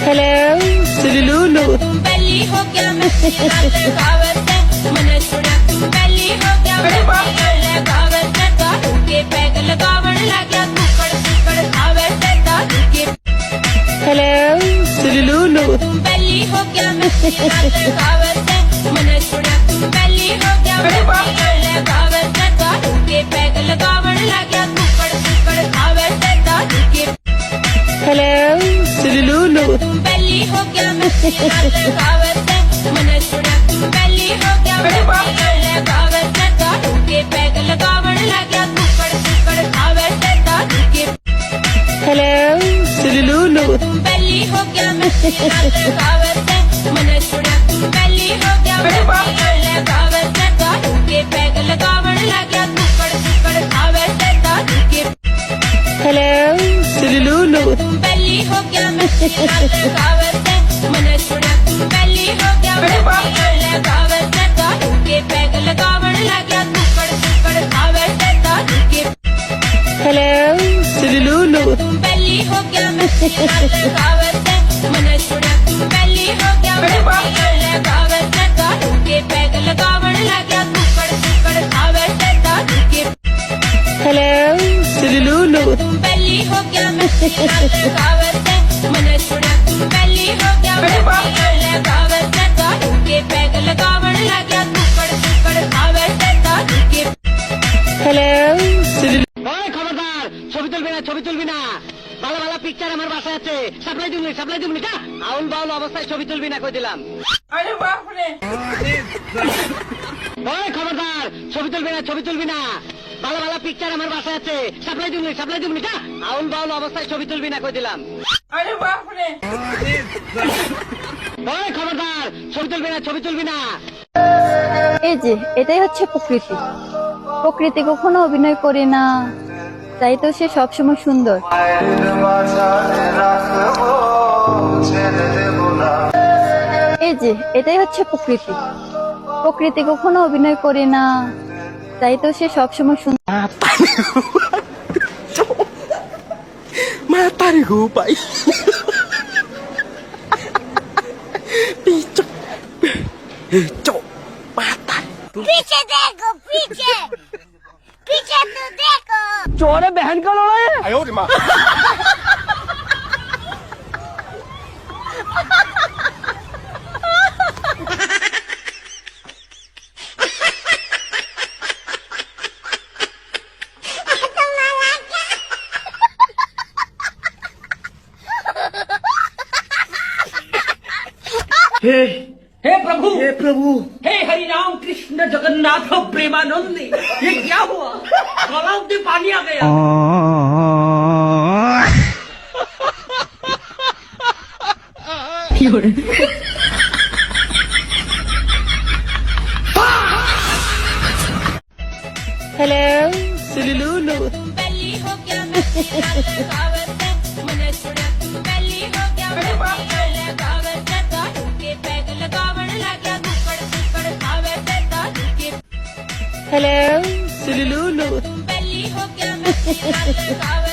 Hello सुलूलू पहली हो गया मैं लगावत है मन छुड़ा पहली हो गया मैं लगावत है दारू के पैग लगावण लग्या कुकड़ कुकड़ खावे से दारू के हेलो सुलूलू पहली हो गया मैं लगावत है मन छुड़ा पहली हो गया मैं लगावत है दारू के पैग लगावण लग्या कुकड़ कुकड़ खावे से दारू के हेलो सुलूलू पहली हो गया मैं लगावत है मन छुड़ा पहली हो गया मैं लगावत है दारू के पैग लगावण लग्या कुकड़ कुकड़ खावे से दारू के हेलो सुलूलू पहली हो गया मैं लगावत है मन छुड़ा पहली हो गया मैं लगावत है दारू के पैग लगावण लग्या कुकड़ कुकड़ खावे से दारू के हेलो सुलूलू पहली हो गया मैं लगावत है मन छुड़ा पहली हो गया मैं लगावत है दारू के पैग लगावण लग्या कुकड़ कुकड़ खावे से दारू के हेलो सुलूलू पहली हो गया मैं लगावत है मन छुड़ा पहली हो गया मैं लगावत है दारू के पैग लगावण लग्या कुकड़ कुकड़ खावे से दारू के हेलो सुलूलू पहली हो गया मैं लगावत है मन छुड़ा पहली हो गया मैं लगावत है दारू के पैग लगावण लग्या कुकड़ कुकड़ खावे से दारू के हेलो सुलूलू ওই খবরদার ছবি তুলবি না ভালো ভালো পিকচার আমার বাসায় আছে সাপ্লাই দিবনি যা আউল বাউল অবস্থায় ছবি তুলবি না কই দিলাম আরে বাপ রে ওই খবরদার ছবি তুলবি না ভালো ভালো পিকচার আমার বাসায় আছে সাপ্লাই দিবনি যা আউল বাউল অবস্থায় ছবি তুলবি না কই দিলাম আরে বাপ রে ওই খবরদার ছবি তুলবি না এই যে এটাই হচ্ছে প্রকৃতি। প্রকৃতি কখনো অভিনয় করে না, তাই তো সে সবসময় সুন্দর। এই যে এটাই হচ্ছে প্রকৃতি। প্রকৃতি কখনো অভিনয় করে না, তাই তো সে সবসময় সুন্দর। Matarin ko pa. Picho. Picho. Matarin. पीछे देखो पीछे पीछे तो देखो চোরে বহন का লড়াই है 哎呦我的妈！ हे प्रभु हे हरि राम कृष्ण जगन्नाथ प्रेमानंद ये क्या हुआ गलाव में पानी आ गया हेलो सुलूलू पहली हो गया मैं लगावत है मन छुड़ा पहली हो गया मैं लगावत है दारू के पैग लगावण लग्या कुकड़ कुकड़ खावे से दारू के हेलो सुलूलू पहली हो गया मैं लगावत